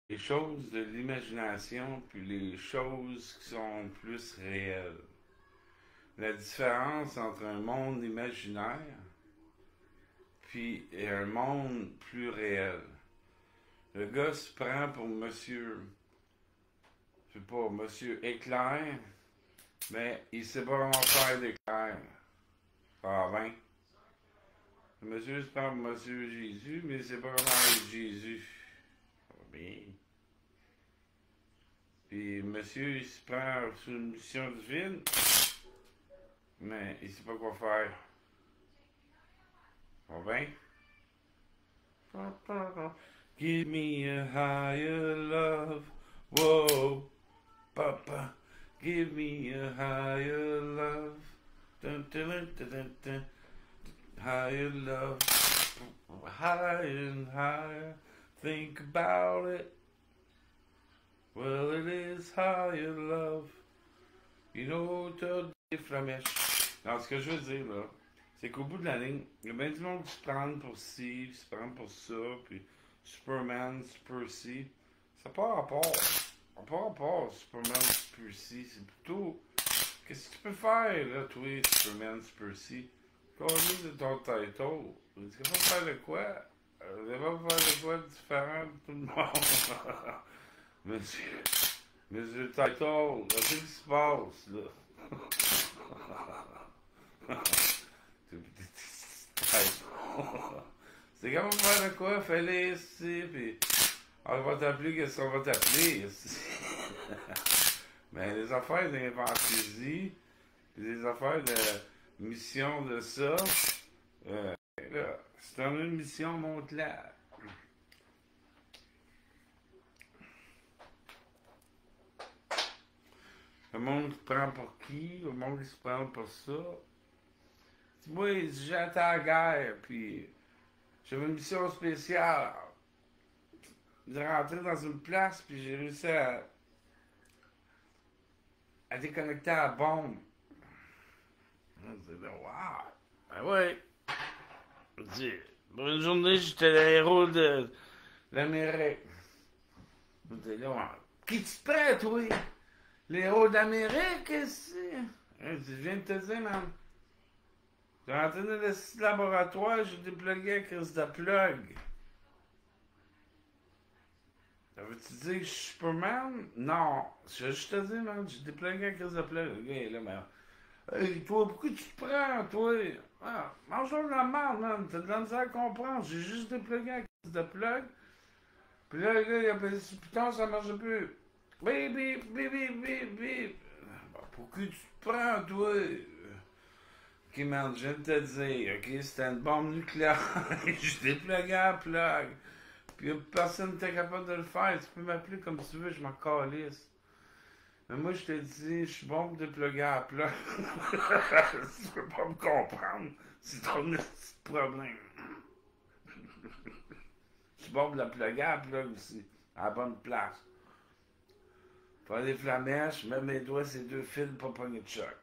les choses de l'imagination puis les choses qui sont plus réelles. La différence entre un monde imaginaire puis un monde plus réel. Le gars se prend pour monsieur, je sais pas, monsieur Éclair, mais il sait pas comment faire d'éclair. Ah ben. Le monsieur se prend pour monsieur Jésus, mais il sait pas comment être Jésus. Ah bien. Puis monsieur, il se prend sur une mission divine, mais il sait pas quoi faire. Ah ben. Give me a higher love. Whoa, papa. Give me a higher love. Dun, dun, dun, dun, dun, dun. Higher love. Higher and higher. Think about it. Well, it is higher love. You know, t'as des flamèches. Alors, ce que je veux dire, là, c'est qu'au bout de la ligne, il y a bien du monde qui se prend pour ci, qui se prend pour ça, puis Superman, Super C. Ça n'a pas rapport. Ça n'a pas rapport, Superman, Super C. C'est plutôt. Qu'est-ce que tu peux faire, là, toi, Superman, Super C? Coller de ton title. Tu peux pas faire de quoi? Tu peux pas faire de quoi de différent de tout le monde? Monsieur. Monsieur Title, qu'est-ce qui se passe, là? C'est comment faire de quoi? Fais-les ici, pis on va t'appeler, qu'est-ce qu'on va t'appeler ici? Mais les affaires d'infantaisie, les affaires de mission de ça, là, c'est une mission, monte-la. Le monde se prend pour qui? Le monde se prend pour ça? Moi, j'étais à la guerre, puis j'avais une mission spéciale. J'ai rentré dans une place, puis j'ai réussi à déconnecter la bombe. On dit, wow! Ben ouais! On dit, pour une journée, j'étais le héros de l'Amérique. On dit, là, qui tu prends, toi? Les héros d'Amérique, c'est. Je viens de te dire, man. J'ai rentré dans le laboratoire, j'ai déplugué avec Chris de plug. Ça veut-tu dire que je suis Superman? Non. Je vais juste te dire, man, j'ai déplugué avec Chris de plug. Le gars est là, mais. Hey, toi, pourquoi tu te prends, toi? Ah, mange-toi de la merde, man. T'as de la misère à comprendre. J'ai juste déplugué avec Chris de plug. Puis là, le gars, il a fait putain, ça marche plus. Bip, bip, bip, bip, bip, bip. Pourquoi tu te prends, toi? Ok, man, je viens de te dire, ok, c'était une bombe nucléaire. Je déplugué à la plug. Puis personne n'était capable de le faire. Tu peux m'appeler comme tu veux, je m'en calisse. Mais moi, je te dis, je suis bon pour dépluguer à la plug. Tu peux pas me comprendre. C'est ton petit problème. Je suis bon pour la plugger à la plug aussi. À la bonne place. Faire des flamèches, je mets mes doigts, ces deux fils pour pogner de choc.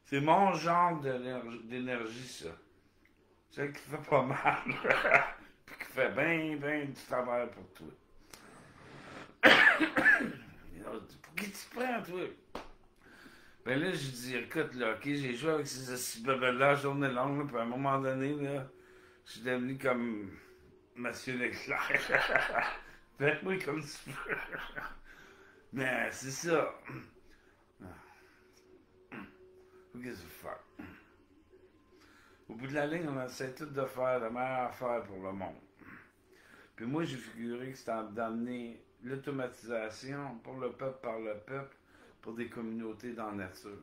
C'est mon genre d'énergie, ça. Celle qui fait pas mal. Puis qui fait bien, bien du travail pour toi. Pour qui tu te prends, toi? Ben là, j'ai dit, écoute, là, ok, j'ai joué avec ces bebelles-là la journée longue, là, puis à un moment donné, là, je suis devenu comme Monsieur Leclerc. Fais-moi comme tu veux. Mais c'est ça. Who gives a fuck? Au bout de la ligne, on essaie tout de faire la meilleure affaire pour le monde. Puis moi, j'ai figuré que c'était d'amener l'automatisation pour le peuple par le peuple pour des communautés dans la nature.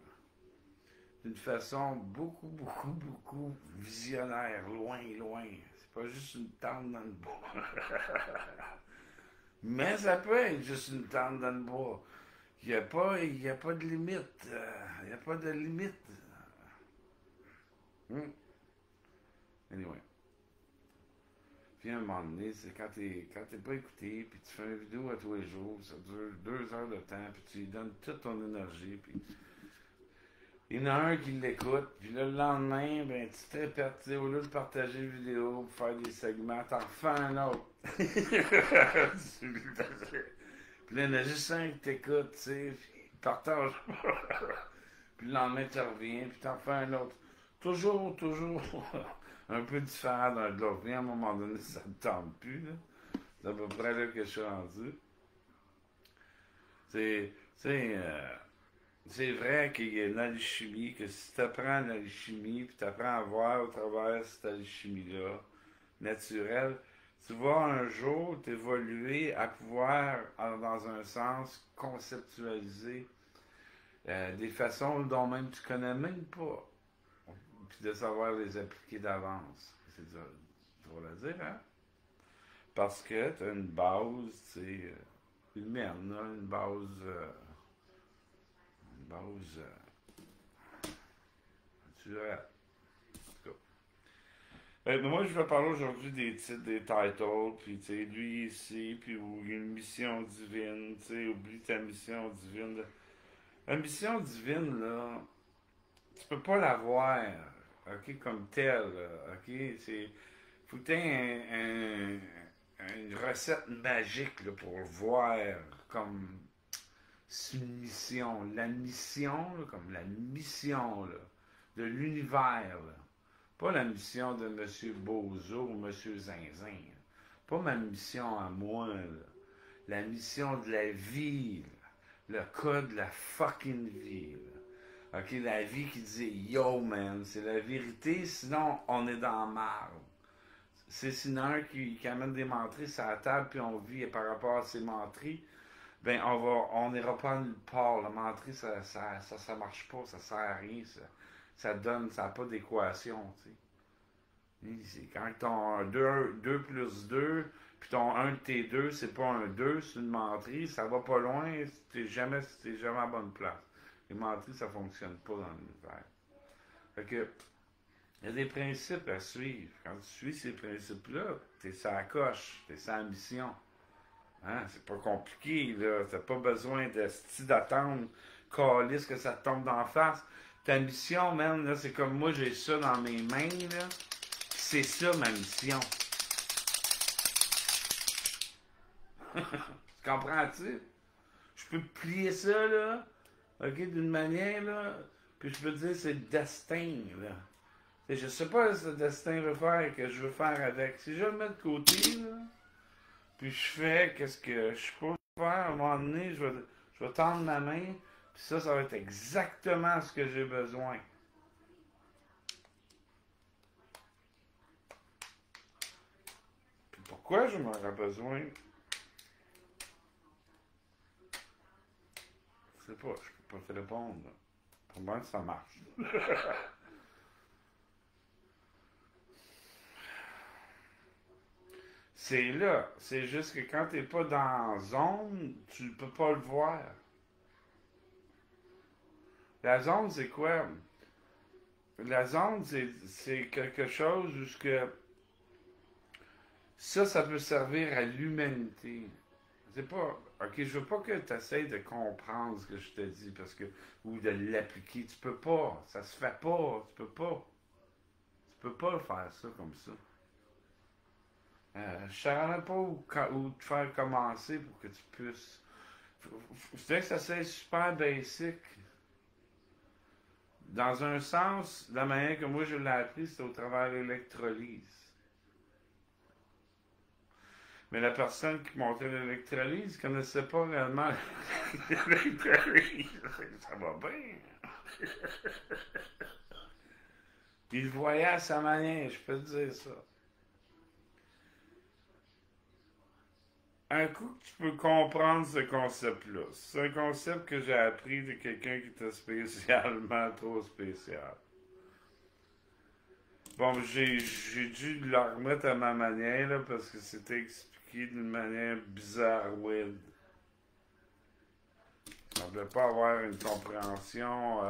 D'une façon beaucoup, beaucoup, beaucoup visionnaire, loin, loin. C'est pas juste une tente dans le bois. Mais ça peut être juste une tente dans le bois. Il n'y a pas de limite. Il n'y a pas de limite. Anyway. Puis à un moment donné, c'est quand t'es pas écouté, puis tu fais une vidéo à tous les jours, ça dure 2 heures de temps, puis tu lui donnes toute ton énergie, puis il y en a un qui l'écoute, puis là, le lendemain, ben, tu te répètes, au lieu de partager la vidéo pour faire des segments, t'en refais un autre. Puis là, il y en a juste un qui t'écoute, tu sais, puis il partage. Puis le lendemain, tu reviens, puis t'en fais un autre. Toujours un peu différent d'un de l'autre. Puis à un moment donné, ça ne tente plus, là. C'est à peu près là que je suis rendu. C'est, c'est vrai qu'il y a une alchimie, que si tu apprends l'alchimie, puis tu apprends à voir au travers de cette alchimie-là, naturelle, tu vas un jour t'évoluer à pouvoir, dans un sens, conceptualiser des façons dont même tu connais même pas, puis de savoir les appliquer d'avance. C'est drôle à dire, hein? Parce que tu as une base, tu sais, humaine, là, une base naturelle. En tout cas. Mais moi, je vais parler aujourd'hui des titres, des titles, puis tu sais, lui ici, puis ou une mission divine, tu sais, oublie ta mission divine. Là. La mission divine, là, tu peux pas l'avoir, ok, comme telle, là, ok, c'est, faut que tu aies une recette magique, là, pour le voir comme c'est une mission. La mission, là, comme la mission, là, de l'univers, là. Pas la mission de M. Bozo ou M. Zinzin. Là. Pas ma mission à moi, là. La mission de la vie, là. Le cas de la fucking vie, là. Ok, la vie qui dit yo man, c'est la vérité, sinon on est dans marre. C'est sinon un qui amène des menteries sur la table puis on vit par rapport à ces menteries, ben on n'ira pas nulle part. La menterie, ça marche pas, ça sert à rien, ça n'a pas d'équation, tu sais. C'est quand ton 2 plus 2 puis ton un de tes 2 c'est pas un 2 c'est une menterie, ça va pas loin, t'es jamais à bonne place. Les menteries, ça fonctionne pas dans l'univers. Fait que, il y a des principes à suivre. Quand tu suis ces principes-là, t'es sa coche, t'es sa mission. Hein? C'est pas compliqué, là. T'as pas besoin d'attendre, calice que ça te tombe d'en face. Ta mission, man, là, c'est comme moi, j'ai ça dans mes mains, là. C'est ça, ma mission. Tu comprends-tu? Je peux plier ça, là, ok, d'une manière, là, puis je peux te dire, c'est le destin, là. Et je sais pas ce que le destin veut faire, que je veux faire avec. Si je le mets de côté, là, puis je fais qu'est-ce que je suis supposé faire, à un moment donné, je vais tendre ma main, puis ça va être exactement ce que j'ai besoin. Puis pourquoi je m'aurais besoin? Je sais pas, je peux pas te répondre. Là. Pour moi, ça marche. C'est là. C'est juste que quand t'es pas dans la zone, tu peux pas le voir. La zone, c'est quoi? La zone, c'est quelque chose où ça peut servir à l'humanité. C'est pas. Ok, je veux pas que tu essaies de comprendre ce que je te dis parce que. Ou de l'appliquer. Tu peux pas. Ça se fait pas. Tu peux pas. Tu peux pas faire ça comme ça. Je ne saurais même pas où te faire commencer pour que tu puisses. Je dirais que ça c'est super basic. Dans un sens, la manière que moi je l'ai appris, c'est au travers de l'électrolyse. Mais la personne qui montrait l'électrolyse ne connaissait pas réellement l'électrolyse. Ça va bien. Il le voyait à sa manière, je peux te dire ça. Un coup que tu peux comprendre ce concept-là, c'est un concept que j'ai appris de quelqu'un qui était spécialement trop spécial. Bon, j'ai dû le remettre à ma manière, là, parce que c'était expliqué d'une manière bizarroïde. Je ne semblait pas avoir une compréhension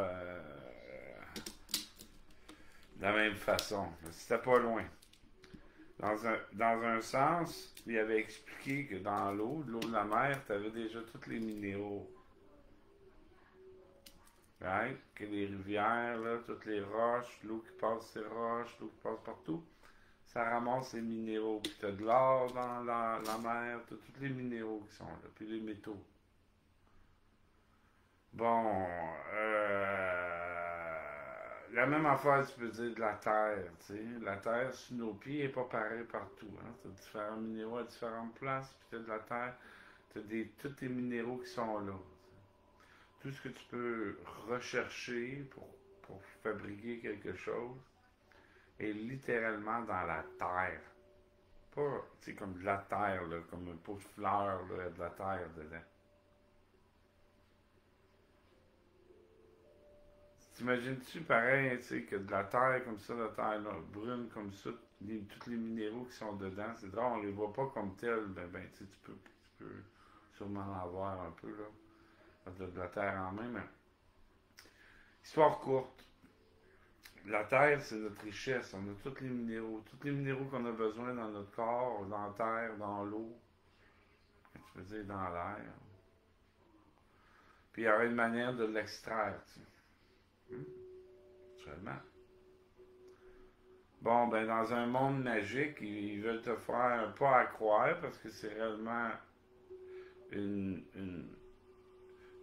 de la même façon. C'était pas loin. Dans un sens, il avait expliqué que dans l'eau de la mer, tu avais déjà tous les minéraux. Right? Que les rivières, là, toutes les roches, l'eau qui passe ces roches, l'eau qui passe partout, Ça ramasse les minéraux. Puis t'as de l'or dans la mer, t'as tous les minéraux qui sont là, puis les métaux. Bon, la même affaire, tu peux dire de la terre, tu sais. La terre, sous nos pieds, n'est pas pareil partout, hein. T'as différents minéraux à différentes places, puis t'as de la terre, tous les minéraux qui sont là. Tout ce que tu peux rechercher pour fabriquer quelque chose est littéralement dans la terre. Pas, tu sais, comme de la terre, là, comme un pot de fleurs, là, il y a de la terre dedans. T'imagines-tu pareil, tu sais, que de la terre comme ça, la terre là, brune comme ça, tous les minéraux qui sont dedans, c'est drôle, on les voit pas comme tels, tu sais, tu peux sûrement en avoir un peu, là, de la terre en main, mais histoire courte, la terre, c'est notre richesse, on a tous les minéraux qu'on a besoin dans notre corps, dans la terre, dans l'eau, tu peux dire dans l'air, puis il y aurait une manière de l'extraire, tu sais. Seulement. Bon, ben dans un monde magique, ils veulent te faire pas à croire parce que c'est réellement une, une,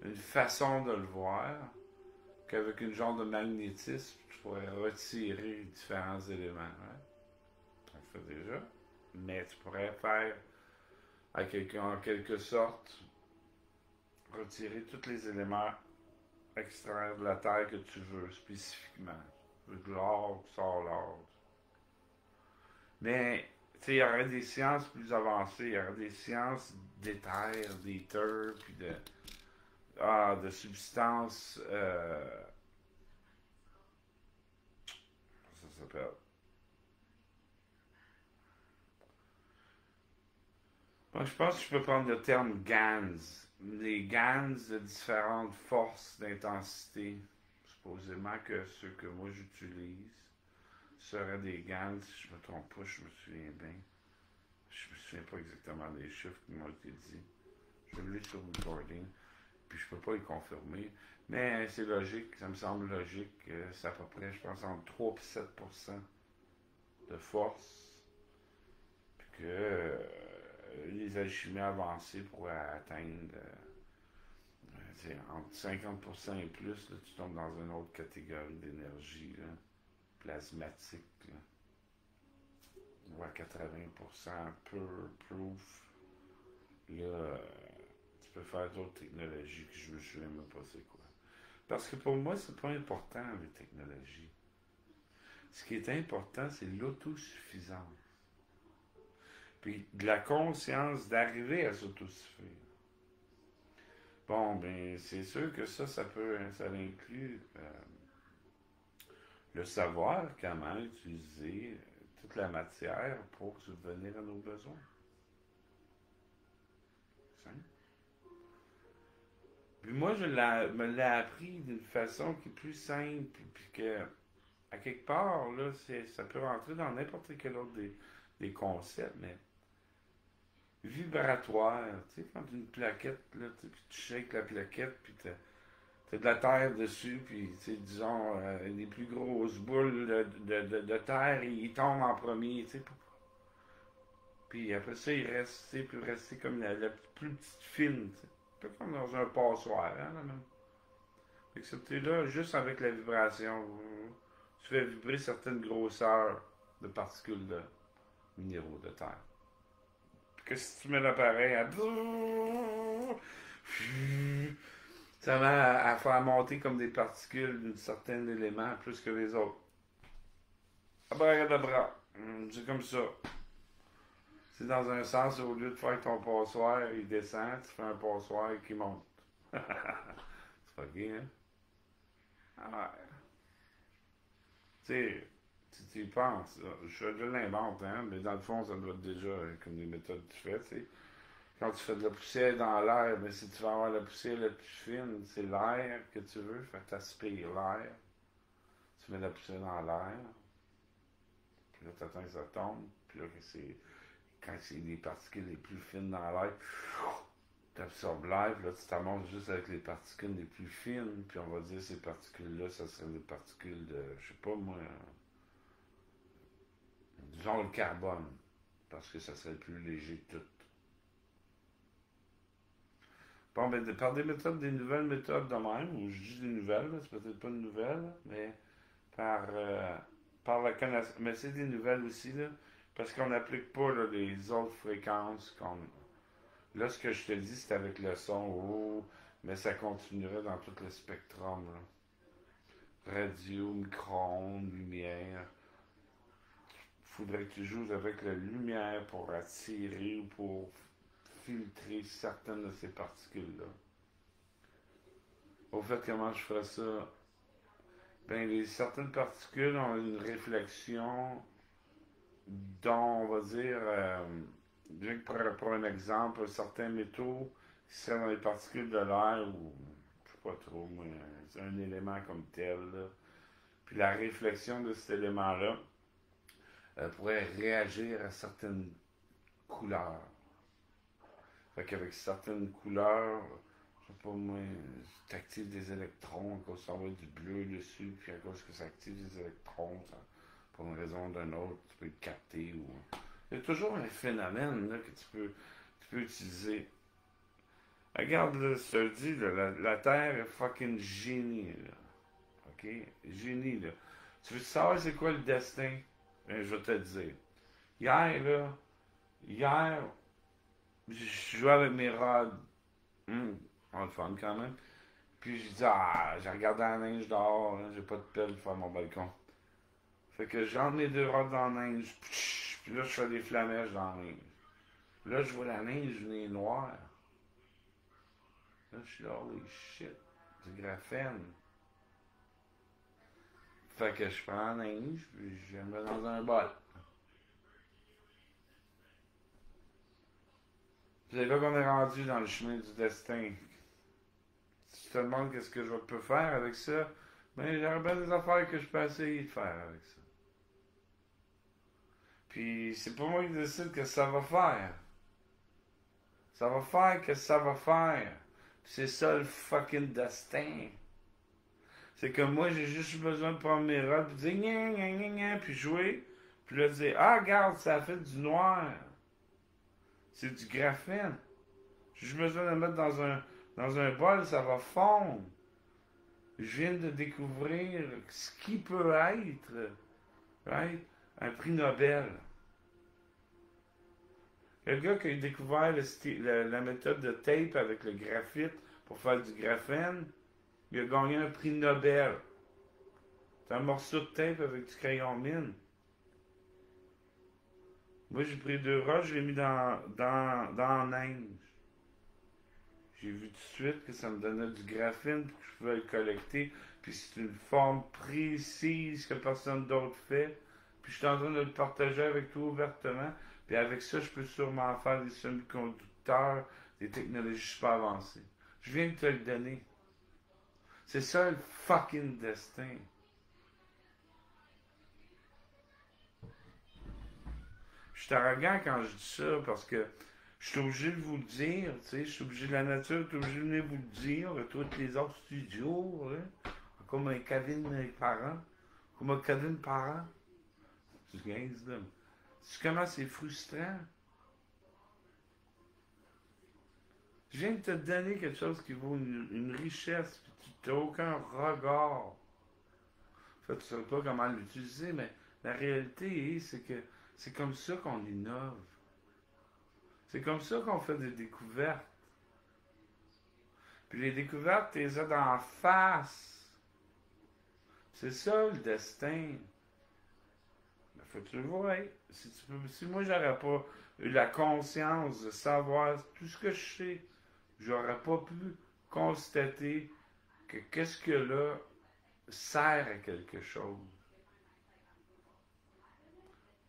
une façon de le voir qu'avec une genre de magnétisme, tu pourrais retirer différents éléments. Hein? On le fait déjà. Mais tu pourrais faire en quelque sorte retirer tous les éléments extraire de la terre que tu veux spécifiquement. Tu veux de l'or, tu sors l'or. Mais, tu sais, il y aurait des sciences plus avancées. Il y aurait des sciences d'éther, d'éther, puis de substances. Ça s'appelle. Moi, je pense que je peux prendre le terme GANs. Les GANs de différentes forces d'intensité. Supposément que ceux que moi j'utilise seraient des GANs, si je me trompe pas, je me souviens bien. Je me souviens pas exactement des chiffres qui m'ont été dit. Je l'ai sur le recording, puis je peux pas y confirmer. Mais c'est logique, ça me semble logique. C'est à peu près, je pense, entre 3 et 7% de force. Puis que les alchimies avancées pourraient atteindre entre 50% et plus, là, tu tombes dans une autre catégorie d'énergie là, plasmatique. Là. Ou à 80% pure proof. Là, tu peux faire d'autres technologies que je me souviens même pas c'est quoi. Parce que pour moi, c'est pas important les technologies. Ce qui est important, c'est l'autosuffisance. Puis de la conscience d'arriver à s'autosuffire. Bon, ben, c'est sûr que ça inclut le savoir comment utiliser toute la matière pour subvenir à nos besoins. Simple. Puis moi, me l'ai appris d'une façon qui est plus simple, puis que, à quelque part, là, ça peut rentrer dans n'importe quel autre des concepts, mais vibratoire, tu sais, quand une plaquette, là, puis tu shakes la plaquette, puis t'as de la terre dessus, puis, tu sais, disons, les plus grosses boules de terre, ils tombent en premier, tu sais. Puis après ça, il peut rester comme la plus petite fine, tu sais. Un peu comme dans un passoire, hein, là même. Excepté là, juste avec la vibration, tu fais vibrer certaines grosseurs de particules de minéraux de terre. Puis que si tu mets l'appareil à ça va à faire monter comme des particules d'un certain élément plus que les autres. Abracadabra. C'est comme ça. C'est dans un sens, au lieu de faire ton passoire, il descend, tu fais un passoire qui monte. C'est pas gay, hein? Ah, tu sais, si tu y penses, je l'invente, hein, mais dans le fond, ça doit être déjà comme des méthodes que tu fais, tu sais. Quand tu fais de la poussière dans l'air, mais si tu veux avoir la poussière la plus fine, c'est l'air que tu veux, fait que tu aspires l'air. Tu mets de la poussière dans l'air, puis là, tu attends que ça tombe, puis là, quand c'est les particules les plus fines dans l'air, tu absorbes l'air, puis là, tu t'amontes juste avec les particules les plus fines, puis on va dire ces particules-là, ça serait des particules de, je sais pas moi, Disons le carbone, parce que ça serait le plus léger de tout. Bon, ben, par des méthodes, des nouvelles méthodes de même, ou je dis des nouvelles, c'est peut-être pas une nouvelle, mais par, par la connaissance. Mais c'est des nouvelles aussi, là, parce qu'on n'applique pas là, les autres fréquences. Là, ce que je te dis, c'est avec le son, oh, mais ça continuerait dans tout le spectrum. Là. Radio, micro-ondes, lumière. Faudrait que tu joues avec la lumière pour attirer ou pour filtrer certaines de ces particules-là. Au fait, comment je ferais ça? Ben, certaines particules ont une réflexion dont, on va dire, bien que pour un exemple, certains métaux qui seraient dans les particules de l'air ou, je sais pas trop, mais c'est un élément comme tel, là. Puis la réflexion de cet élément-là pourrait réagir à certaines couleurs. Fait qu'avec certaines couleurs, je sais pas moi, tu actives des électrons à cause que ça va du bleu dessus, puis à cause que ça active des électrons, ça, pour une raison ou d'une autre, tu peux le capter. Ou... Il y a toujours un phénomène là, que tu peux utiliser. Regarde, là, je te le dis, là, la Terre est fucking génie. Là. OK? Génie, là. Tu veux savoir c'est quoi le destin? Ben, je vais te le dire. Hier, je jouais avec mes rods. On a le fun quand même. Puis je dis, j'ai regardé la neige dehors, hein, j'ai pas de pelle pour faire mon balcon. Fait que j'entre mes deux rods dans la neige, puis là je fais des flamèches dans la neige. Puis là je vois la neige venir noire. Là je suis là, holy shit, du graphène. Fait que je prends la neige, puis je la mets dans un bol. C'est là qu'on est rendu dans le chemin du destin. Si tu te demandes qu'est-ce que je peux faire avec ça, ben j'aurais bien des affaires que je peux essayer de faire avec ça. Puis c'est pas moi qui décide que ça va faire. Ça va faire que ça va faire. Puis c'est ça le fucking destin. C'est que moi j'ai juste besoin de prendre mes rods puis dire gna gna gna gna puis jouer. Puis là dire regarde, ça a fait du noir. C'est du graphène. J'ai juste besoin de le mettre dans un bol, ça va fondre. Je viens de découvrir ce qui peut être, right? Un prix Nobel. Le gars qui a découvert la méthode de tape avec le graphite pour faire du graphène, il a gagné un prix Nobel. C'est un morceau de tape avec du crayon mine. Moi, j'ai pris deux roches, je l'ai mis dans la neige. J'ai vu tout de suite que ça me donnait du graphène puis que je pouvais le collecter. Puis c'est une forme précise que personne d'autre fait. Puis je suis en train de le partager avec toi ouvertement. Puis avec ça, je peux sûrement faire des semi-conducteurs, des technologies super avancées. Je viens de te le donner. C'est ça le fucking destin. Je suis arrogant quand je dis ça parce que je suis obligé de vous le dire, tu sais, je suis obligé de la nature, je suis obligé de venir vous le dire, de tous les autres studios, hein, comme un Kevin parent, comme un Kevin parent. Tu gagnes, là. Tu sais comment c'est frustrant? Je viens de te donner quelque chose qui vaut une richesse, puis tu n'as aucun regard. En fait, tu ne sais pas comment l'utiliser, mais la réalité, c'est que c'est comme ça qu'on innove. C'est comme ça qu'on fait des découvertes. Puis les découvertes, tu les as d'en face. C'est ça le destin. Il faut que tu le vois. Si moi, j'aurais pas eu la conscience de savoir tout ce que je sais, j'aurais pas pu constater que qu'est-ce que là sert à quelque chose.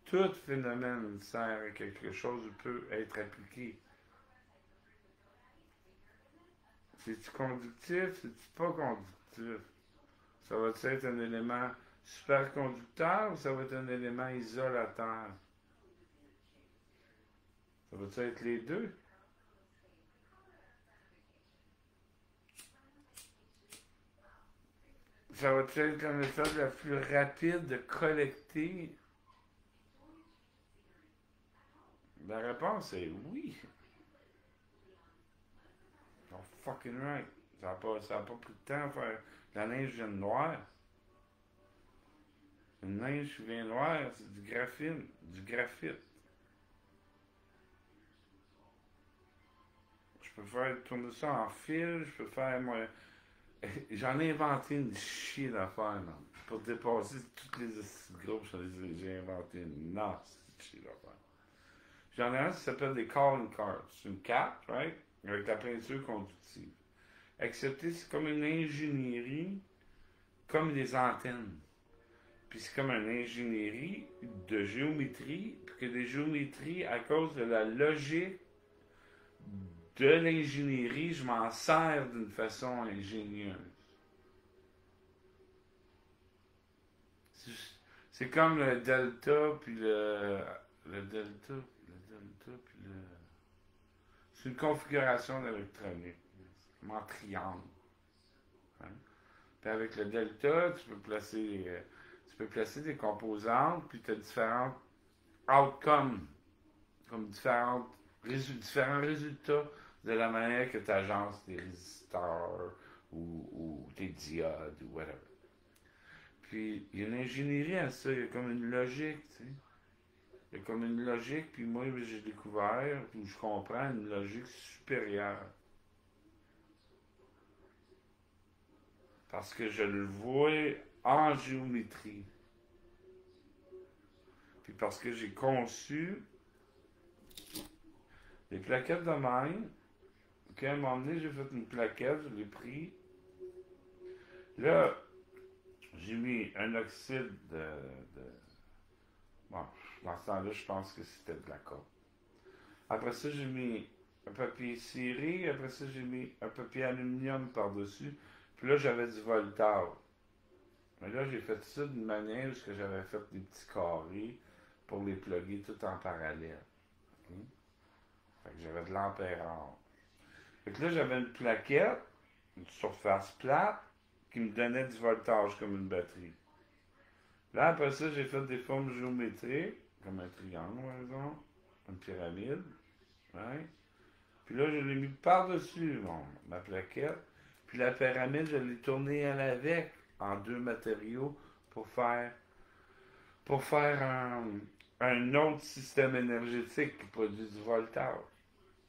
Tout phénomène sert à quelque chose ou peut être appliqué. C'est-tu conductif? C'est-tu pas conductif? Ça va être un élément superconducteur ou ça va être un élément isolateur? Ça va être les deux? Ça va être la méthode la plus rapide de collecter La réponse est oui. You're fucking right. Ça a pas pris de temps à faire. La neige vient noire. Une neige qui vient noire, c'est du graphine, du graphite. Je peux faire tourner ça en fil, je peux faire moi. J'en ai inventé une chier d'affaires, non. Pour dépasser toutes les groupes, j'ai inventé une nasse chier d'affaires. J'en ai un qui s'appelle des calling cards. C'est une carte, right? Avec la peinture conductive. Excepté, c'est comme une ingénierie, comme des antennes. Puis c'est comme une ingénierie de géométrie, puis que des géométries, à cause de la logique de l'ingénierie, je m'en sers d'une façon ingénieuse. C'est comme le delta, puis le delta, puis le... C'est une configuration d'électronique, comme en triangle. Hein? Puis avec le delta, tu peux placer des composantes, puis tu as différents outcomes, comme différents résultats de la manière que tu agences tes résistors ou tes diodes ou whatever. Puis il y a une ingénierie à ça, il y a comme une logique, tu sais. Il y a comme une logique, puis moi j'ai découvert, où je comprends une logique supérieure. Parce que je le vois en géométrie. Puis parce que j'ai conçu des plaquettes de même, qu'à un moment donné, j'ai fait une plaquette, je l'ai pris. Là, j'ai mis un oxyde bon, dans ce temps-là, je pense que c'était de la colle. Après ça, j'ai mis un papier ciré. Après ça, j'ai mis un papier aluminium par-dessus. Puis là, j'avais du voltage. Mais là, j'ai fait ça d'une manière où j'avais fait des petits carrés pour les plugger tout en parallèle. Okay? Fait que j'avais de l'ampérage. Fait que là, j'avais une plaquette, une surface plate, qui me donnait du voltage comme une batterie. Là, après ça, j'ai fait des formes géométriques, comme un triangle, par exemple, une pyramide. Ouais. Puis là, je l'ai mis par-dessus ma plaquette. Puis la pyramide, je l'ai tournée à l'avec en deux matériaux pour faire un autre système énergétique qui produit du voltage.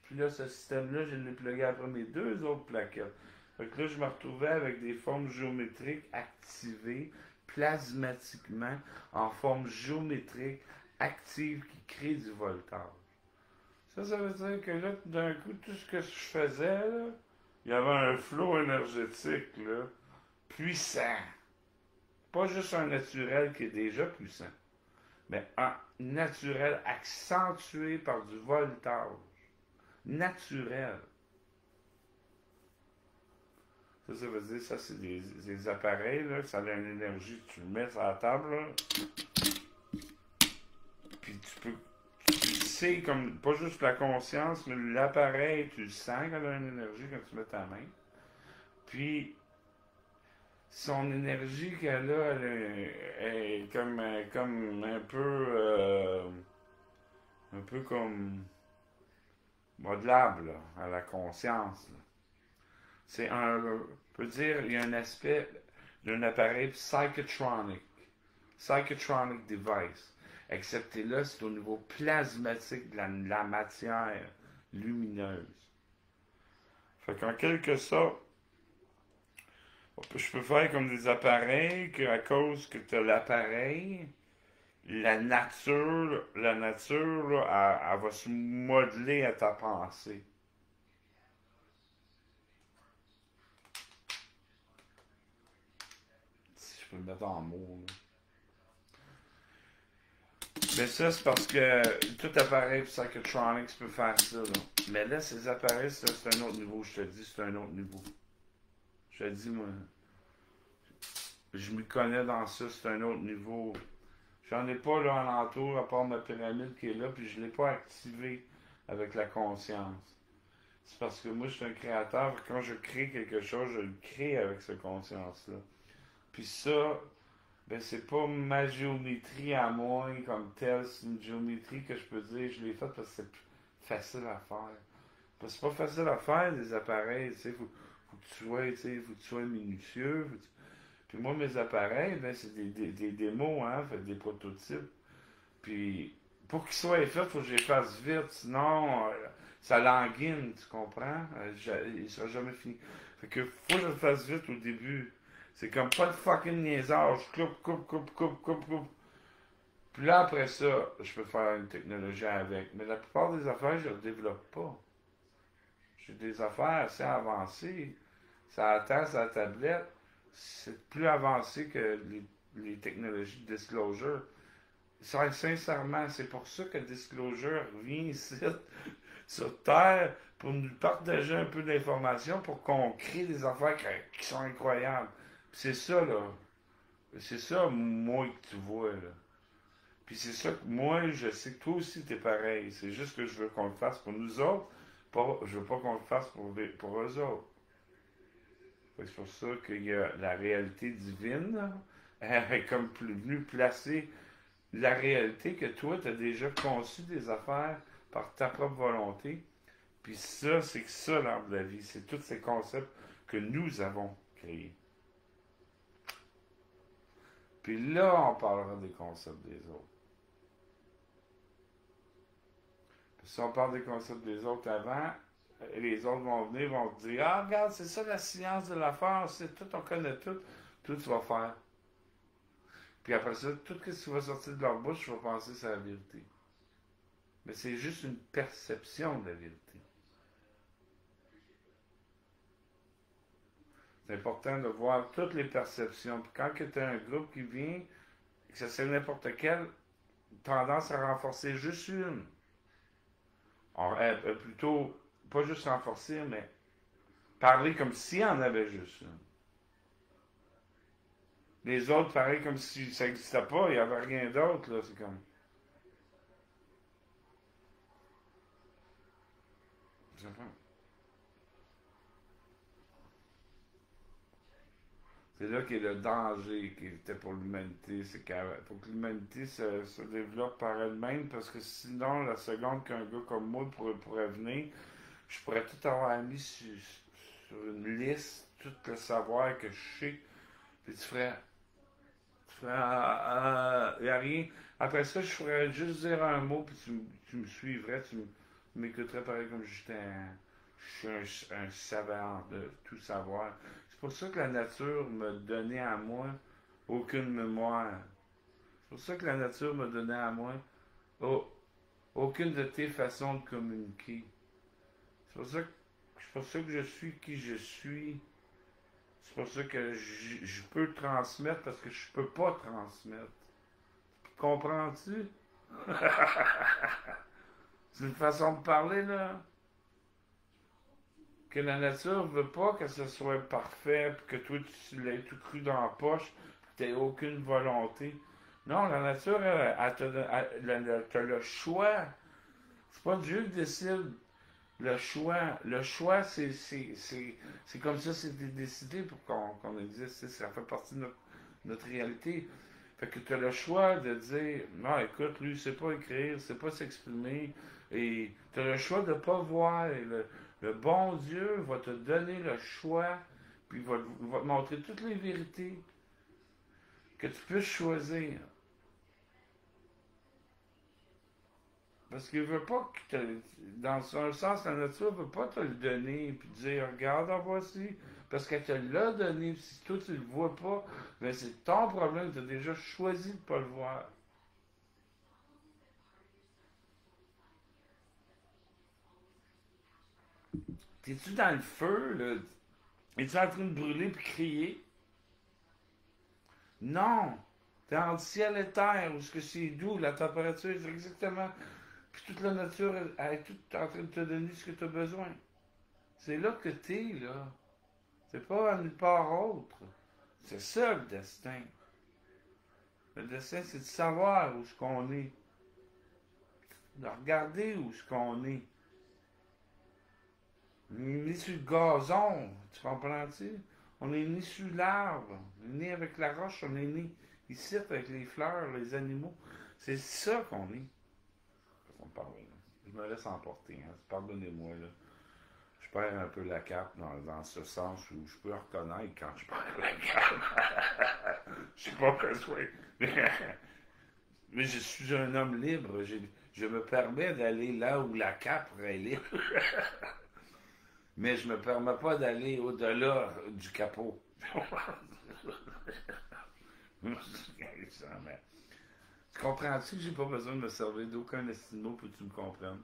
Puis là, ce système-là, je l'ai plugué après mes deux autres plaquettes. Fait que là, je me retrouvais avec des formes géométriques activées plasmatiquement en forme géométrique active qui crée du voltage. Ça veut dire que là, d'un coup, tout ce que je faisais, là, il y avait un flot énergétique là, puissant. Pas juste un naturel qui est déjà puissant, mais un naturel accentué par du voltage. Naturel. Ça veut dire, ça, c'est des appareils, là, ça a une énergie, tu le mets sur la table, là, puis tu sais, comme, pas juste la conscience, mais l'appareil, tu le sens qu'elle a une énergie quand tu mets ta main. Puis, son énergie qu'elle a, elle est comme un peu comme modelable, là, à la conscience, là. C'est on peut dire, il y a un aspect d'un appareil psychotronic device. Excepté là, c'est au niveau plasmatique de la matière lumineuse. Fait qu'en quelque sorte, je peux faire comme des appareils qu'à cause que tu as l'appareil, la nature, là, elle va se modeler à ta pensée. Je peux le mettre en mots. Là. Mais ça, c'est parce que tout appareil psychotronics peut faire ça. Là. Mais là, ces appareils, ça, c'est un autre niveau. Je te dis, c'est un autre niveau. Je te dis, moi, je m'y connais dans ça, c'est un autre niveau. J'en ai pas là alentour, à part ma pyramide qui est là, puis je l'ai pas activé avec la conscience. C'est parce que moi, je suis un créateur. Quand je crée quelque chose, je le crée avec cette conscience-là. Puis ça, ben c'est pas ma géométrie à moi comme telle, c'est une géométrie que je peux dire, je l'ai faite parce que c'est plus facile à faire. Parce que c'est pas facile à faire des appareils, tu sais, faut que tu sois, tu sais, faut que tu sois minutieux. Puis moi, mes appareils, ben c'est des démos, hein, fait des prototypes. Puis pour qu'ils soient faits, faut que je les fasse vite, sinon ça languine, tu comprends? Il sera jamais fini. Fait que faut que je le fasse vite au début. C'est comme pas de fucking niaisage. Coupe. Puis là, après ça, je peux faire une technologie avec. Mais la plupart des affaires, je ne développe pas. J'ai des affaires assez avancées. Ça attend sa tablette. C'est plus avancé que les technologies de disclosure. Sincèrement, c'est pour ça que Disclosure vient ici, sur Terre, pour nous partager un peu d'informations, pour qu'on crée des affaires qui sont incroyables. Puis c'est ça, là. C'est ça, moi, que tu vois, là. Puis c'est ça que moi, je sais que toi aussi, t'es pareil. C'est juste que je veux qu'on le fasse pour nous autres. Je veux pas qu'on le fasse pour eux autres. C'est pour ça qu'il y a la réalité divine, là. Elle est comme venue placer la réalité que toi, tu as déjà conçu des affaires par ta propre volonté. Puis ça, c'est que ça, l'arbre de la vie. C'est tous ces concepts que nous avons créés. Puis là, on parlera des concepts des autres. Puis si on parle des concepts des autres avant, les autres vont venir, vont te dire: ah, regarde, c'est ça la science de l'affaire, c'est tout, on connaît tout. Tout, tu vas faire. Puis après ça, tout ce qui va sortir de leur bouche, je vais penser que c'est la vérité. Mais c'est juste une perception de la vérité. C'est important de voir toutes les perceptions. Puis quand tu as un groupe qui vient, que ça c'est n'importe quelle, tendance à renforcer juste une. Plutôt, pas juste renforcer, mais parler comme s'il y en avait juste une. Les autres, pareil comme si ça n'existait pas, il n'y avait rien d'autre, là, c'est comme. C'est là qu'est le danger qui était pour l'humanité. C'est qu'il faut que l'humanité se développe par elle-même, parce que sinon, la seconde qu'un gars comme moi pourrait venir, je pourrais tout avoir mis sur une liste, tout le savoir que je sais, puis tu ferais, y a rien. Après ça, je ferais juste dire un mot, puis tu me suivrais, tu m'écouterais pareil comme j'étais je suis un savant de tout savoir. C'est pour ça que la nature m'a donné à moi aucune mémoire. C'est pour ça que la nature m'a donné à moi oh, aucune de tes façons de communiquer. C'est pour ça que je suis qui je suis. C'est pour ça que je peux transmettre parce que je peux pas transmettre. Comprends-tu? C'est une façon de parler, là. Que la nature veut pas que ce soit parfait, puis que toi tu l'aies tout cru dans la poche, puis que tu n'aies aucune volonté. Non, la nature, elle te le choix. C'est pas Dieu qui décide. Le choix, c'est comme ça, c'est décidé pour qu'on existe. Ça fait partie de notre réalité. Fait que tu as le choix de dire: non, écoute, lui, il sait pas écrire, il sait pas s'exprimer. Et tu as le choix de pas voir. Et le bon Dieu va te donner le choix, puis il va te montrer toutes les vérités que tu puisses choisir. Parce qu'il veut pas que dans un sens, la nature veut pas te le donner puis dire: regarde, en voici. Parce qu'elle te l'a donné, puis si toi tu le vois pas, ben c'est ton problème, tu as déjà choisi de pas le voir. T'es-tu dans le feu, là? Es-tu en train de brûler puis crier? Non! T'es entre ciel et terre, où ce que c'est doux, la température est exactement. Puis toute la nature, elle est toute en train de te donner ce que tu as besoin. C'est là que t'es, là. C'est pas à nulle part autre. C'est ça le destin. Le destin, c'est de savoir où ce qu'on est. De regarder où ce qu'on est. On est né sur le gazon, tu comprends-tu? On est né sur l'arbre. On est né avec la roche, on est né Ici, avec les fleurs, les animaux. C'est ça qu'on est. On parle, je me laisse emporter. Hein. Pardonnez-moi. Là. Je perds un peu la cape dans ce sens où je peux reconnaître quand je perds la cape. Je suis pas persuadé. Mais je suis un homme libre. Je me permets d'aller là où la cape est libre. Mais je me permets pas d'aller au-delà du capot. Tu comprends-tu que j'ai pas besoin de me servir d'aucun estimot pour que tu me comprennes?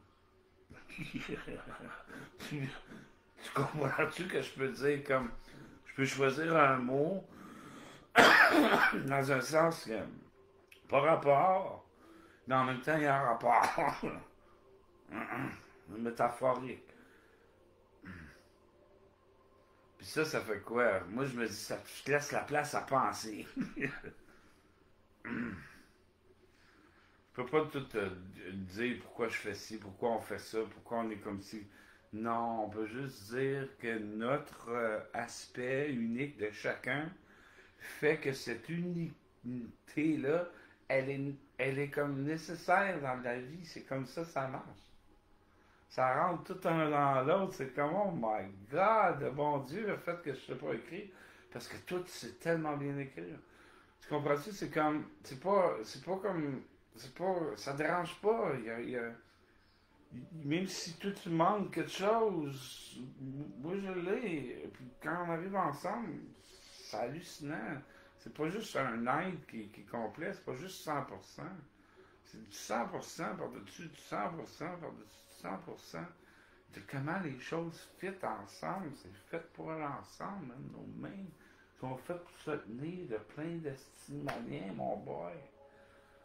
tu, tu comprends-tu que je peux dire comme. Je peux choisir un mot dans un sens que. Pas rapport, mais en même temps, il y a un rapport. Métaphorique. Puis ça fait quoi? Moi, je me dis, ça te laisse la place à penser. Je peux pas tout dire pourquoi je fais ci, pourquoi on fait ça, pourquoi on est comme ci. Non, on peut juste dire que notre aspect unique de chacun fait que cette unité-là, elle est comme nécessaire dans la vie. C'est comme ça marche. Ça rentre tout un dans l'autre. C'est comme, oh my God, bon Dieu, le fait que je ne sais pas écrire. Parce que tout, c'est tellement bien écrit. Tu comprends-tu? C'est pas comme, ça dérange pas. Même si tout manque quelque chose, moi je l'ai. Puis quand on arrive ensemble, c'est hallucinant. C'est pas juste un être qui est complet, c'est pas juste 100%. C'est du 100% par-dessus du 100% par-dessus du 100%. De comment les choses fit ensemble, c'est fait pour l'ensemble, même nos mains sont faites pour se tenir de plein d'estimaliens, mon boy.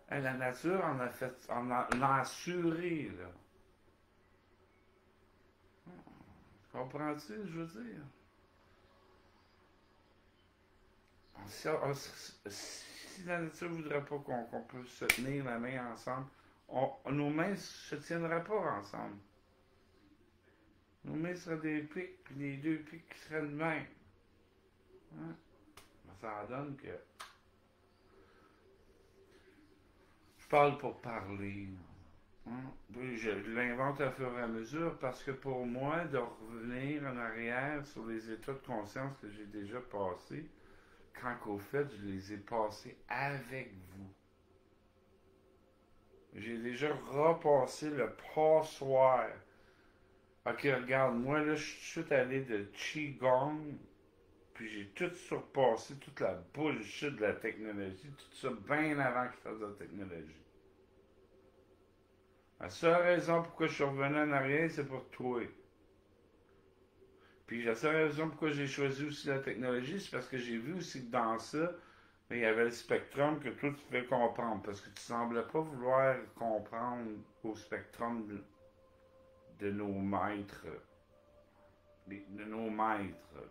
Hey, la nature en a fait, l'a assuré, là. Comprends-tu, je veux dire? Si la nature ne voudrait pas qu'on puisse se tenir la main ensemble, nos mains ne se tiendraient pas ensemble. Nos mains seraient des pics, puis les deux pics qui seraient de même. Hein? Ça donne que. Je parle pour parler. Hein? Puis je l'invente à fur et à mesure parce que pour moi, de revenir en arrière sur les états de conscience que j'ai déjà passés, quand qu'au fait, je les ai passés avec vous. J'ai déjà repassé le passoire. Ok, regarde, moi là, je suis allé de Qigong, puis j'ai tout surpassé, toute la bullshit de la technologie, tout ça bien avant qu'il fasse de la technologie. La seule raison pourquoi je suis revenu en arrière, c'est pour toi. Puis la seule raison pourquoi j'ai choisi aussi la technologie, c'est parce que j'ai vu aussi que dans ça, il y avait le spectrum que toi tu pouvais comprendre, parce que tu semblais pas vouloir comprendre au spectrum de nos maîtres, de nos maîtres,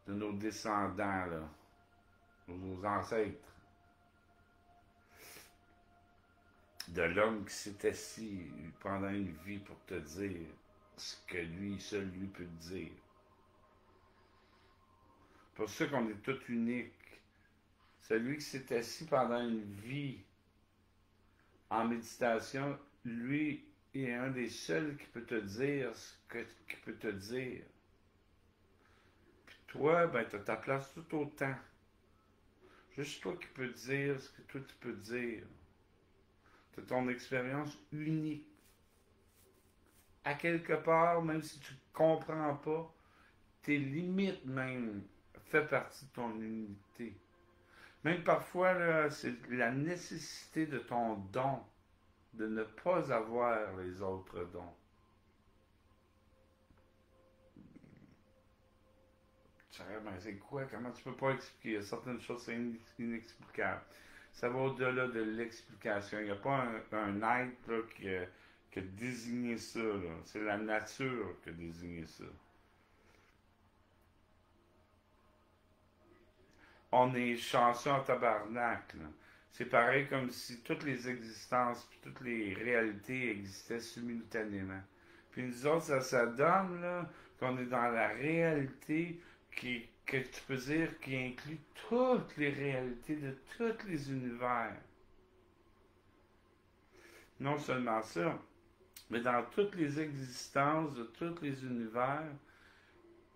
de nos descendants, là, nos ancêtres, de l'homme qui s'est assis pendant une vie pour te dire ce que lui, seul lui peut te dire. C'est pour ça qu'on est tous uniques. Celui qui s'est assis pendant une vie en méditation, lui est un des seuls qui peut te dire ce qu'il peut te dire. Puis toi, ben, tu as ta place tout autant. Juste toi qui peux dire ce que toi tu peux dire. Tu as ton expérience unique. À quelque part, même si tu ne comprends pas, tes limites même fait partie de ton unité. Même parfois, là, c'est la nécessité de ton don, de ne pas avoir les autres dons. C'est quoi? Comment tu peux pas expliquer? Certaines choses, c'est inexplicable. Ça va au-delà de l'explication. Il n'y a pas un être là, qui a désigné ça. C'est la nature qui a désigné ça. On est chanceux en tabarnak. Là. C'est pareil comme si toutes les existences, puis toutes les réalités existaient simultanément. Puis nous autres, ça donne là, qu'on est dans la réalité qui que tu peux dire qui inclut toutes les réalités de tous les univers. Non seulement ça, mais dans toutes les existences de tous les univers,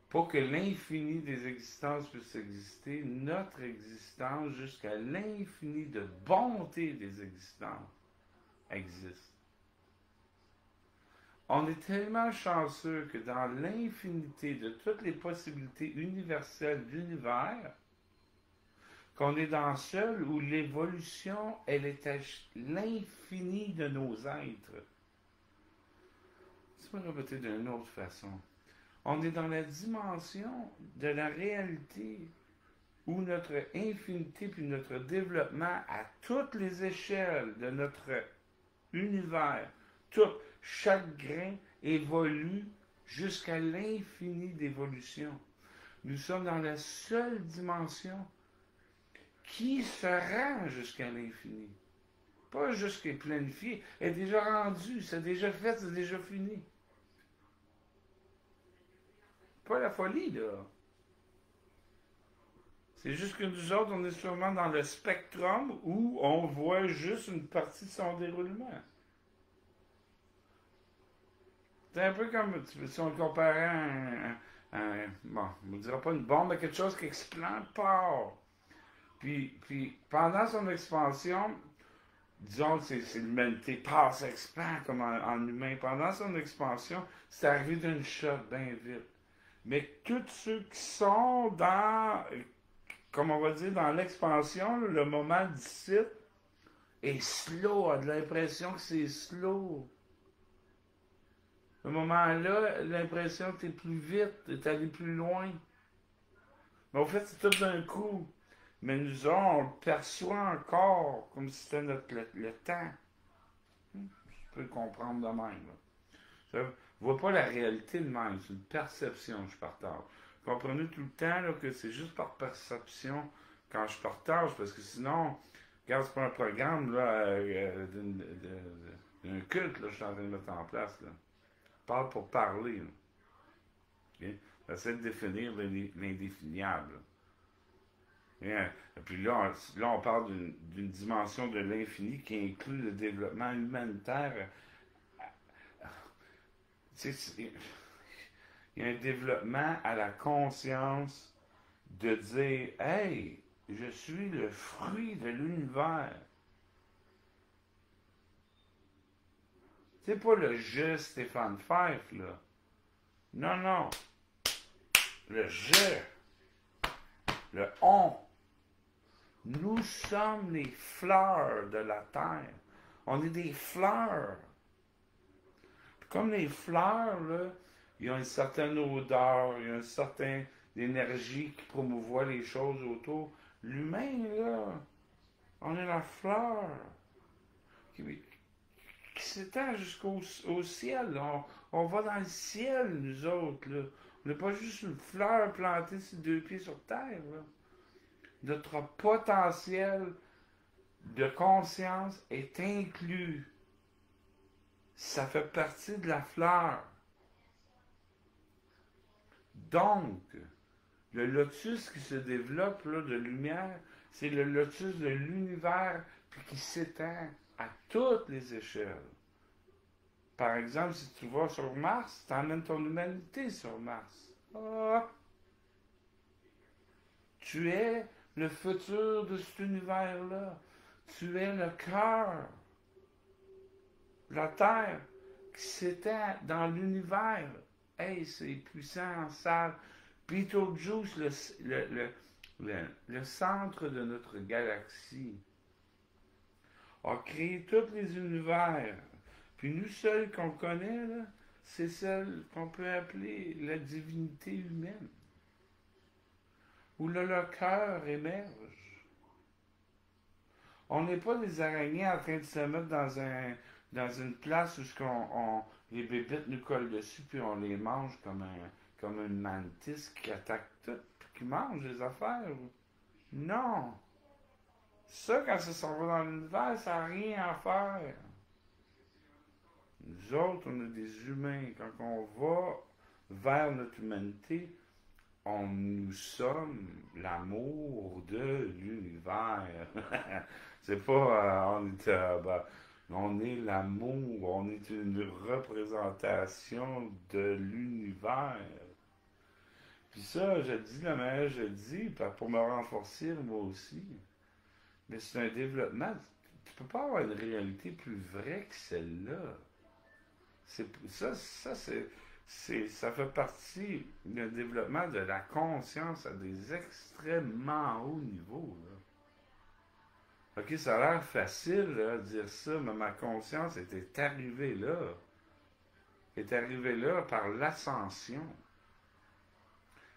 pour que l'infini des existences puisse exister, notre existence jusqu'à l'infini de bonté des existences existe. On est tellement chanceux que dans l'infinité de toutes les possibilités universelles de l'univers, qu'on est dans seul où l'évolution, elle est à l'infini de nos êtres. Je vais répéter d'une autre façon. On est dans la dimension de la réalité où notre infinité puis notre développement à toutes les échelles de notre univers, chaque grain évolue jusqu'à l'infini d'évolution. Nous sommes dans la seule dimension qui se rend jusqu'à l'infini. Pas jusqu'à planifier. Elle est déjà rendue, c'est déjà fait, c'est déjà fini. Pas la folie, là. C'est juste que nous autres, on est sûrement dans le spectrum où on voit juste une partie de son déroulement. C'est un peu comme si on comparait bon, on ne dira pas une bombe, mais quelque chose qui explose pas. Puis pendant son expansion, disons que c'est l'humanité passe, expand comme en humain. Pendant son expansion, c'est arrivé d'une shot bien vite. Mais tous ceux qui sont dans, comme on va dire, dans l'expansion, le moment d'ici est slow, a de l'impression que c'est slow. Ce moment-là, l'impression que tu es plus vite, tu es allé plus loin. Mais au fait, c'est tout d'un coup. Mais nous, on le perçoit encore comme si c'était le temps. Je peux le comprendre de même. Je ne vois pas la réalité de même. C'est une perception que je partage. Comprenez tout le temps là, que c'est juste par perception quand je partage, parce que sinon, regarde, c'est pas un programme là, d'un culte là, je suis en train de mettre en place. Là. Je parle pour parler. Okay? J'essaie de définir l'indéfiniable. Et puis là, on parle d'une dimension de l'infini qui inclut le développement humanitaire. Il y a un développement à la conscience de dire « Hey, je suis le fruit de l'univers. » C'est pas le « je Stéphane Fife », là. Non, non. Le « je », le « on ». Nous sommes les fleurs de la terre. On est des fleurs. Puis comme les fleurs, là, ils ont une certaine odeur, il y a une certaine énergie qui promouvoit les choses autour. L'humain, là, on est la fleur qui s'étend jusqu'au ciel. On va dans le ciel, nous autres. Là. On n'est pas juste une fleur plantée sur 2 pieds sur terre. Là. Notre potentiel de conscience est inclus. Ça fait partie de la fleur. Donc, le lotus qui se développe là, de lumière, c'est le lotus de l'univers puis qui s'étend à toutes les échelles. Par exemple, si tu vas sur Mars, tu emmènes ton humanité sur Mars. Ah! Tu es le futur de cet univers-là. Tu es le cœur. La Terre qui s'étend dans l'univers. Hey, c'est puissant en salle. Beetlejuice, le centre de notre galaxie, a créé tous les univers. Puis nous seuls qu'on connaît, là, c'est celle qu'on peut appeler la divinité humaine. Où là, le cœur émerge. On n'est pas des araignées en train de se mettre dans une place où les bébites nous collent dessus puis on les mange comme une mantis qui attaque tout puis qui mange les affaires. Non! Ça, quand ça s'en va dans l'univers, ça n'a rien à faire. Nous autres, on est des humains. Quand on va vers notre humanité, nous sommes l'amour de l'univers. C'est pas, on est l'amour, on est une représentation de l'univers. Puis ça, je le dis la manière je le dis, pour me renforcer moi aussi. Mais c'est un développement. Tu peux pas avoir une réalité plus vraie que celle-là. Ça fait partie du développement de la conscience à des extrêmement hauts niveaux. Là. Ok, ça a l'air facile de dire ça, mais ma conscience était arrivée là. Est arrivée là par l'ascension.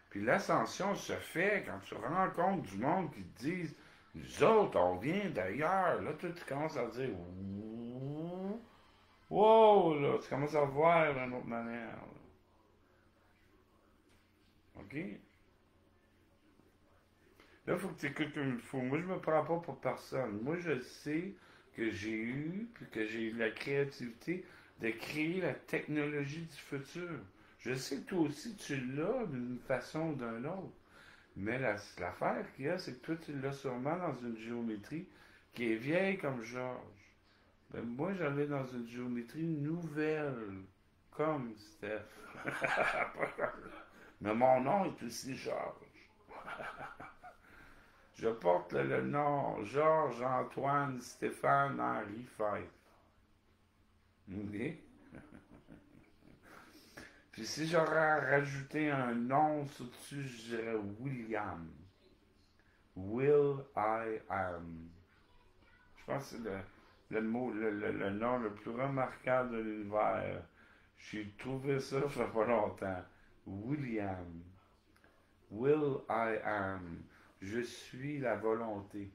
Puis l'ascension se fait quand tu rencontres du monde qui te disent nous autres, on vient d'ailleurs. Là, toi, tu commences à dire wow, là, tu commences à voir d'une autre manière. Là. OK? Là, il faut que tu écoutes comme il faut. Moi, je me prends pas pour personne. Moi, je sais que j'ai eu, puis que j'ai eu la créativité de créer la technologie du futur. Je sais que toi aussi, tu l'as d'une façon ou d'une autre. Mais l'affaire qu'il y a, c'est que toi, tu l'as sûrement dans une géométrie qui est vieille comme Georges. Ben, moi, j'allais dans une géométrie nouvelle, comme Steph. Mais mon nom est aussi Georges. Je porte le nom Georges-Antoine Stéphane Henri Fife. OK? Puis si j'aurais rajouté un nom sur-dessus, je dirais William. Will I am. Je pense que c'est le nom le plus remarquable de l'univers. J'ai trouvé ça, ça fait pas longtemps. William. Will I am. Je suis la volonté.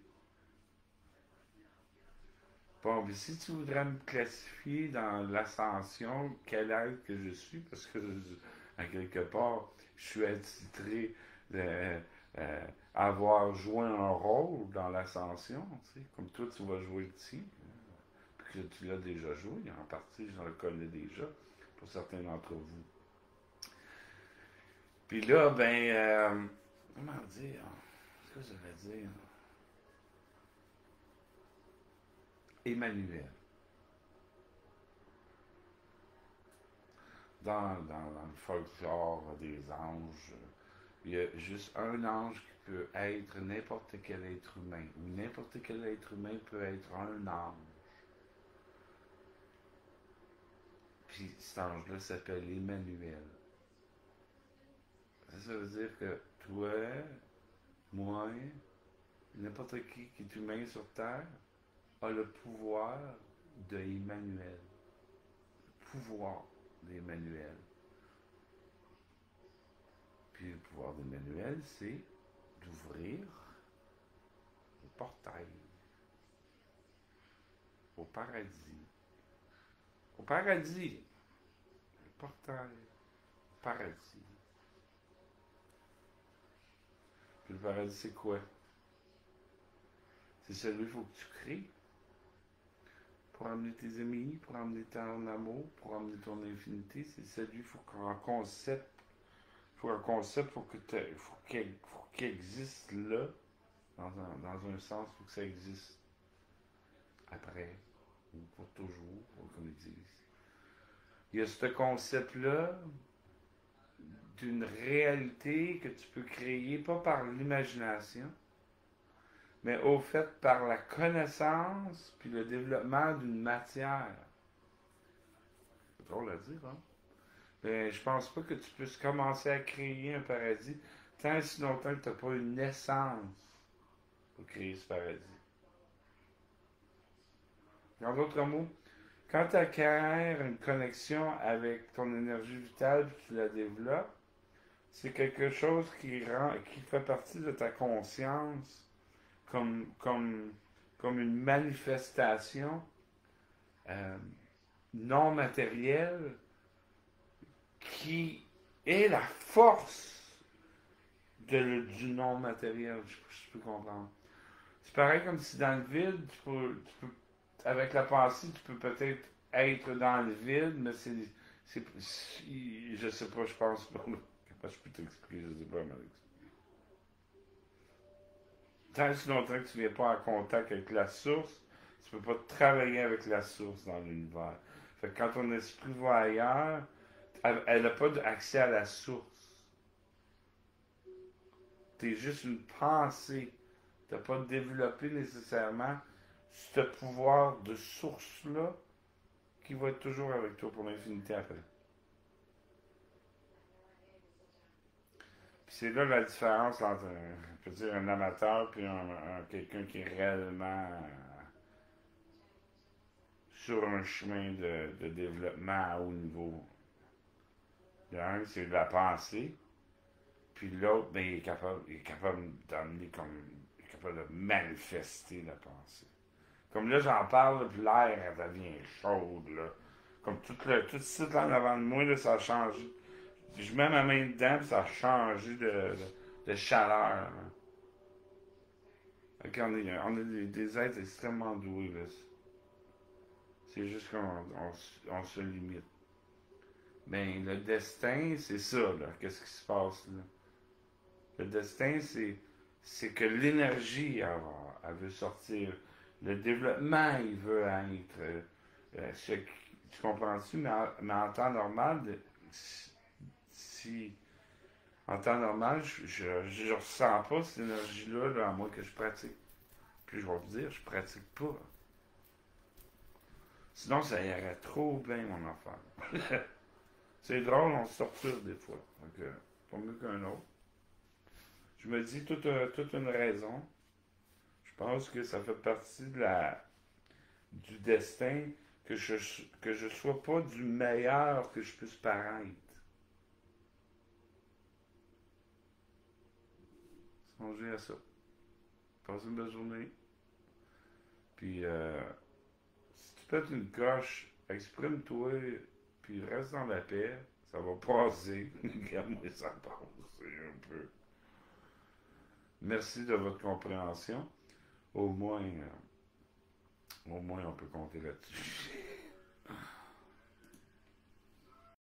Bon, mais si tu voudrais me classifier dans l'ascension, quel être que je suis, parce que, à quelque part, je suis attitré d'avoir joué un rôle dans l'ascension, tu sais, comme toi, tu vas jouer ici, puis que tu l'as déjà joué, en partie, je le connais déjà, pour certains d'entre vous. Puis là, comment dire, qu'est-ce que je vais dire? Emmanuel. Dans le folklore des anges, il y a juste un ange qui peut être n'importe quel être humain, ou n'importe quel être humain peut être un ange. Puis cet ange-là s'appelle Emmanuel. Ça veut dire que toi, moi, n'importe qui est humain sur Terre, a le pouvoir de Emmanuel. Le pouvoir d'Emmanuel. Puis le pouvoir d'Emmanuel, c'est d'ouvrir le portail au paradis. Au paradis. Le portail au paradis. Puis le paradis, c'est quoi? C'est celui qu'il faut que tu crées. Pour amener tes amis, pour amener ton amour, pour amener ton infinité, c'est celui, il faut qu'un concept, faut qu'il existe là, dans un sens, il faut que ça existe après, ou pour toujours, comme ils disent. Il y a ce concept-là d'une réalité que tu peux créer, pas par l'imagination, mais au fait par la connaissance puis le développement d'une matière. C'est drôle à dire, hein? Mais je pense pas que tu puisses commencer à créer un paradis tant si longtemps que tu n'as pas une essence pour créer ce paradis. En d'autres mots, quand tu acquiers une connexion avec ton énergie vitale et tu la développes, c'est quelque chose qui fait partie de ta conscience comme une manifestation non matérielle qui est la force du non matériel, je peux comprendre. C'est pareil comme si dans le vide, avec la pensée, tu peux peut-être être dans le vide, mais je sais pas, je pense pas Je peux t'expliquer, je sais pas, mais tant si longtemps que tu viens pas en contact avec la source, tu peux pas travailler avec la source dans l'univers. Fait que quand ton esprit va ailleurs, elle n'a pas accès à la source. Tu es juste une pensée. Tu n'as pas développé nécessairement ce pouvoir de source-là qui va être toujours avec toi pour l'infinité après. Puis c'est là la différence entre je peux dire, un amateur et quelqu'un qui est réellement sur un chemin de développement à haut niveau. L'un, c'est de la pensée, puis l'autre, ben, il est capable d'amener comme. Il est capable de manifester la pensée. Comme là, j'en parle, puis l'air, elle devient chaude, là. Comme tout ce là en avant de moi, là, ça a changé. Je mets ma main dedans, puis ça a changé de chaleur, là. Fait on est des êtres extrêmement doués, là. C'est juste qu'on se limite. Ben, le destin, c'est ça, là. Qu'est-ce qui se passe, là? Le destin, c'est que l'énergie, elle veut sortir. Le développement, il veut être. Tu comprends-tu? Mais en temps normal, si en temps normal, je ressens pas cette énergie-là, là, à moins que je pratique. Puis je vais te dire, je pratique pas. Sinon, ça irait trop bien, mon enfant. C'est drôle, on se torture des fois. Donc, pas mieux qu'un autre. Je me dis toute une raison. Je pense que ça fait partie du destin que je sois pas du meilleur que je puisse paraître. Songez à ça. Passez une bonne journée. Puis, si tu pètes une coche, exprime-toi, puis reste dans la paix. Ça va passer. Regarde-moi ça passer un peu. Merci de votre compréhension. Au moins on peut compter là-dessus.